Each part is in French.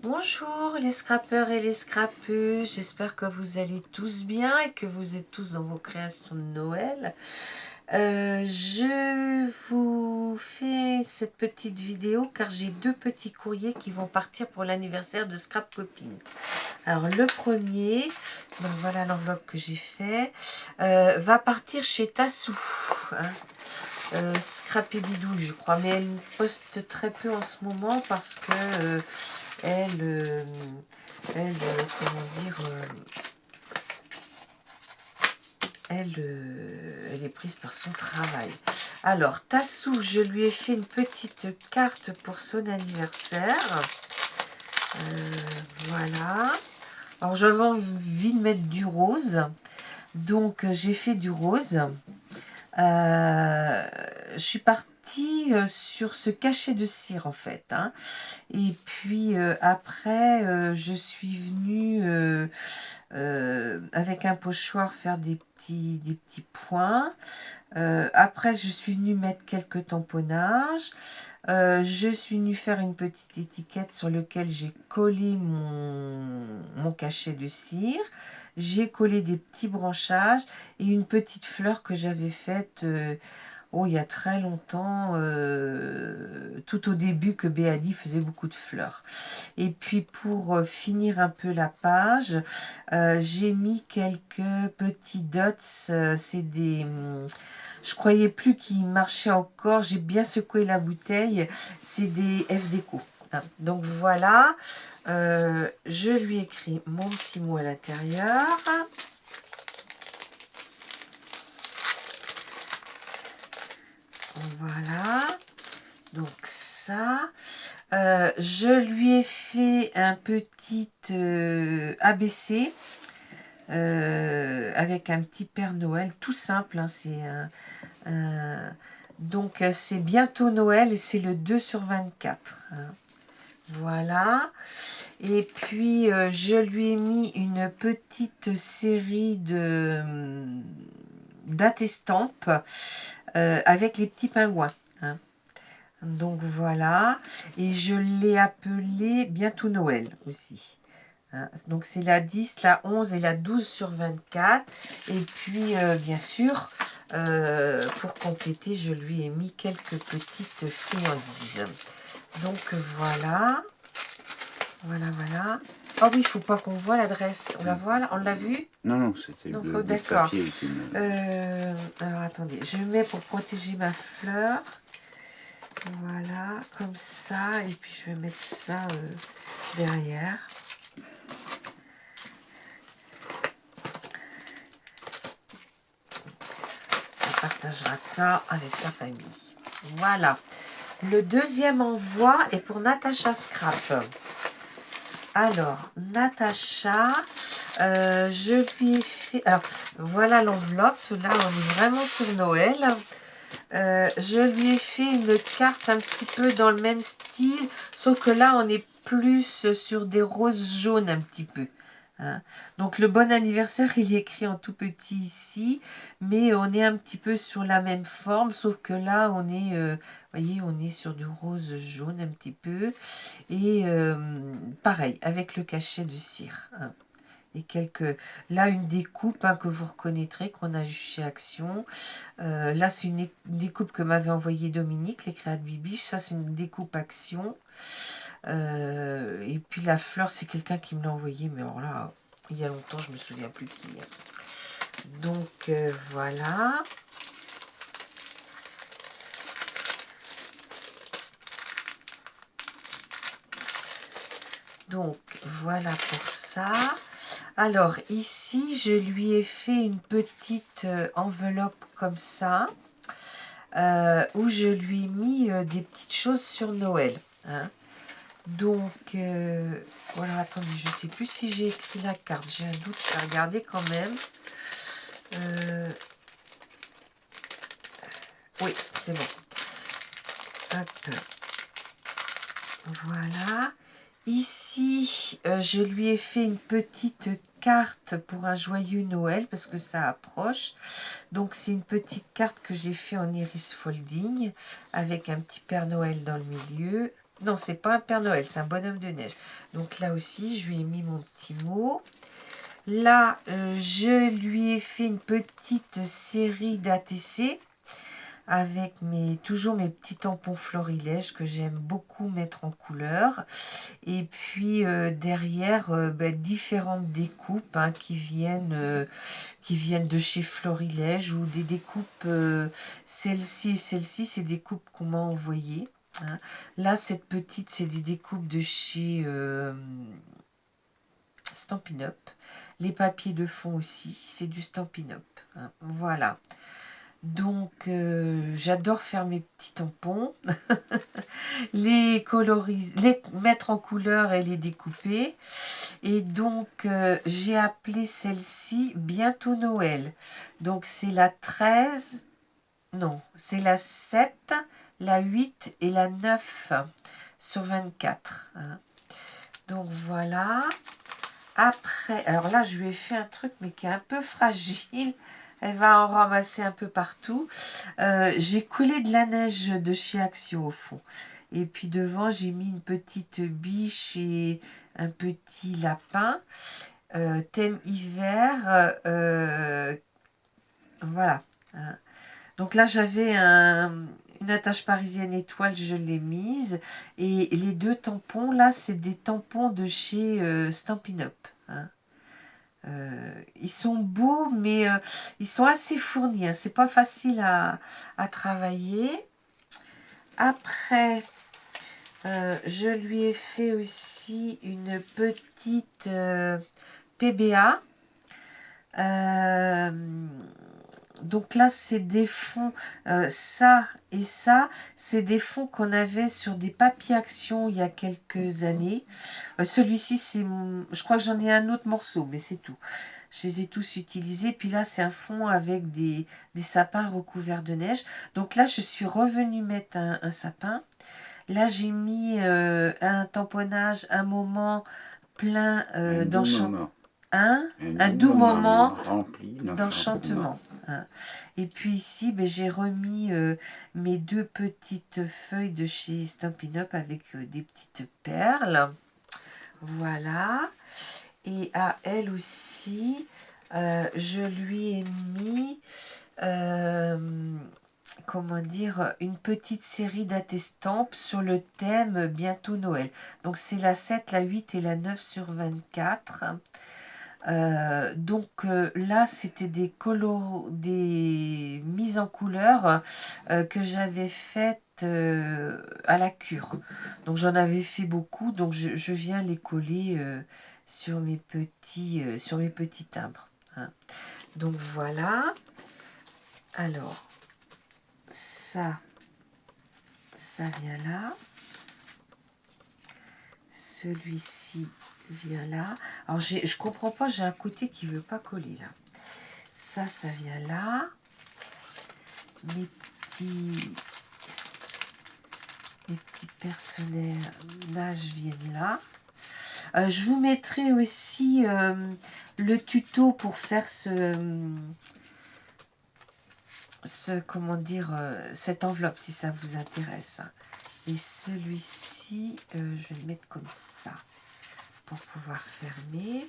Bonjour les scrappeurs et les scrappeuses, j'espère que vous allez tous bien et que vous êtes tous dans vos créations de Noël. Je vous fais cette petite vidéo car j'ai deux petits courriers qui vont partir pour l'anniversaire de Scrap Copine. Alors le premier, donc voilà l'enveloppe que j'ai fait, va partir chez Tassou. Scrappy Bidouille je crois, mais elle poste très peu en ce moment parce que elle, comment dire, elle est prise par son travail. Alors, Tassou, je lui ai fait une petite carte pour son anniversaire. Voilà. Alors, j'avais envie de mettre du rose. Donc, j'ai fait du rose. Je suis partie sur ce cachet de cire en fait. Hein. Et puis après, je suis venue avec un pochoir faire des petits points. Après, je suis venue mettre quelques tamponnages. Je suis venue faire une petite étiquette sur laquelle j'ai collé mon cachet de cire. J'ai collé des petits branchages et une petite fleur que j'avais faite il y a très longtemps, tout au début que Béadi faisait beaucoup de fleurs. Et puis pour finir un peu la page, j'ai mis quelques petits dots. C'est des... Je croyais plus qu'ils marchaient encore. J'ai bien secoué la bouteille. C'est des F déco. Donc voilà. Je lui écris mon petit mot à l'intérieur. Voilà. Donc ça. Je lui ai fait un petit ABC. Avec un petit Père Noël tout simple, hein, donc c'est bientôt Noël et c'est le 2/24, hein. Voilà, et puis je lui ai mis une petite série d'attestampes avec les petits pingouins, hein. Donc voilà, et je l'ai appelé bientôt Noël aussi. Hein, donc c'est la 10, la 11 et la 12/24. Et puis bien sûr, pour compléter, je lui ai mis quelques petites friandises. Donc voilà. Voilà. Oh oui, il ne faut pas qu'on voit l'adresse. On la voit là? On l'a vu? Non, c'était le d'accord. papier. Alors attendez, je mets pour protéger ma fleur. Voilà, comme ça. Et puis je vais mettre ça derrière. Partagera ça avec sa famille. Voilà. Le deuxième envoi est pour Natacha Scrap. Alors, Natacha, je lui ai fait... Alors, voilà l'enveloppe. Là, on est vraiment sur Noël. Je lui ai fait une carte un petit peu dans le même style, sauf que là, on est plus sur des roses jaunes un petit peu. Hein. Donc le bon anniversaire, il est écrit en tout petit ici, mais on est un petit peu sur la même forme, sauf que là, on est, voyez, on est sur du rose jaune un petit peu, et pareil, avec le cachet de cire. Hein. Et là une découpe que vous reconnaîtrez, qu'on a chez Action. Là c'est une découpe que m'avait envoyé Dominique, les créas de Bibiche. Ça c'est une découpe Action. Et puis la fleur, c'est quelqu'un qui me l'a envoyé, mais alors là il y a longtemps, je me souviens plus qui. Donc voilà. Donc voilà pour ça. Alors ici, je lui ai fait une petite enveloppe comme ça, où je lui ai mis des petites choses sur Noël. Hein. Donc, voilà, attendez, je ne sais plus si j'ai écrit la carte, j'ai un doute, je vais regarder quand même. Oui, c'est bon. Hop. Voilà. Ici, je lui ai fait une petite carte pour un joyeux Noël parce que ça approche. Donc, c'est une petite carte que j'ai fait en iris folding avec un petit Père Noël dans le milieu. Non, c'est pas un Père Noël, c'est un bonhomme de neige. Donc là aussi, je lui ai mis mon petit mot. Là, je lui ai fait une petite série d'ATC avec toujours mes petits tampons florilèges que j'aime beaucoup mettre en couleur. Et puis derrière, différentes découpes hein, qui viennent de chez Florilège ou des découpes, celle-ci et celle-ci, c'est des coupes qu'on m'a envoyées. Hein. Là, cette petite, c'est des découpes de chez Stampin' Up. Les papiers de fond aussi, c'est du Stampin' Up. Hein. Voilà. Donc, j'adore faire mes petits tampons, les mettre en couleur et les découper. Et donc, j'ai appelé celle-ci Bientôt Noël. Donc, c'est la 13, non, c'est la 7, la 8 et la 9 sur 24. Hein. Donc, voilà. Après, alors là, je lui ai fait un truc, mais qui est un peu fragile. Elle va en ramasser un peu partout. J'ai collé de la neige de chez Action au fond. Et puis devant, j'ai mis une petite biche et un petit lapin. Thème hiver. Voilà. Donc là, j'avais une attache parisienne étoile, je l'ai mise. Et les deux tampons, là, c'est des tampons de chez Stampin' Up. Hein. Ils sont beaux, mais ils sont assez fournis. Hein. C'est pas facile à travailler. Après, je lui ai fait aussi une petite PBA. Donc là, c'est des fonds, ça et ça, c'est des fonds qu'on avait sur des papiers Action il y a quelques années. Celui-ci, je crois que j'en ai un autre morceau, mais c'est tout. Je les ai tous utilisés. Puis là, c'est un fond avec des sapins recouverts de neige. Donc là, je suis revenue mettre un sapin. Là, j'ai mis un tamponnage, un moment plein d'enchantement. Un doux moment rempli d'enchantement. Hein. Et puis ici, j'ai remis mes deux petites feuilles de chez Stampin' Up avec des petites perles. Voilà. Et à elle aussi, je lui ai mis, comment dire, une petite série d'attestampes sur le thème Bientôt Noël. Donc c'est la 7, la 8 et la 9 sur 24. Donc là, c'était des mises en couleur que j'avais faites à la cure. Donc j'en avais fait beaucoup, donc je viens les coller sur mes petits timbres. Hein. Donc voilà. Alors, ça vient là. Celui-ci vient là. Alors, je comprends pas, j'ai un côté qui veut pas coller là. Ça vient là. Mes petits personnages viennent là. Je vous mettrai aussi le tuto pour faire comment dire, cette enveloppe si ça vous intéresse. Et celui-ci, je vais le mettre comme ça pour pouvoir fermer.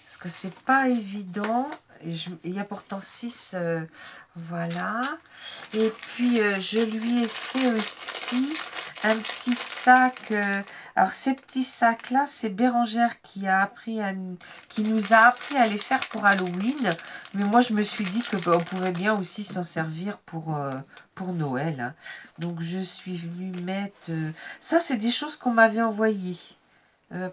Parce que c'est pas évident. Et il y a pourtant 6. Voilà. Et puis, je lui ai fait aussi un petit sac. Alors, ces petits sacs-là, c'est Bérangère qui nous a appris à les faire pour Halloween. Mais moi, je me suis dit que on pouvait bien aussi s'en servir pour Noël. Hein. Donc, je suis venue mettre... ça, c'est des choses qu'on m'avait envoyées.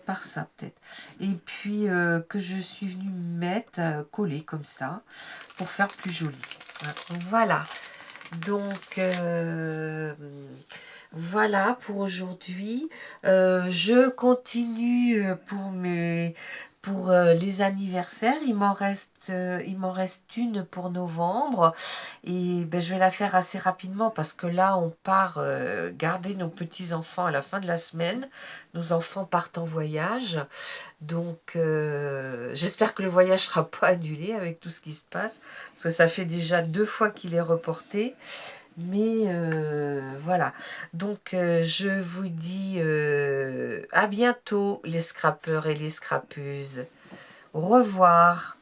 Par ça peut-être. Et puis que je suis venue mettre, coller comme ça, pour faire plus joli. Voilà. Donc, voilà pour aujourd'hui. Je continue pour les anniversaires. Il m'en reste une pour novembre. Et je vais la faire assez rapidement parce que là, on part garder nos petits-enfants à la fin de la semaine. Nos enfants partent en voyage. Donc, j'espère que le voyage ne sera pas annulé avec tout ce qui se passe. Parce que ça fait déjà 2 fois qu'il est reporté. Mais voilà, donc je vous dis à bientôt les scrappeurs et les scrappeuses. Au revoir.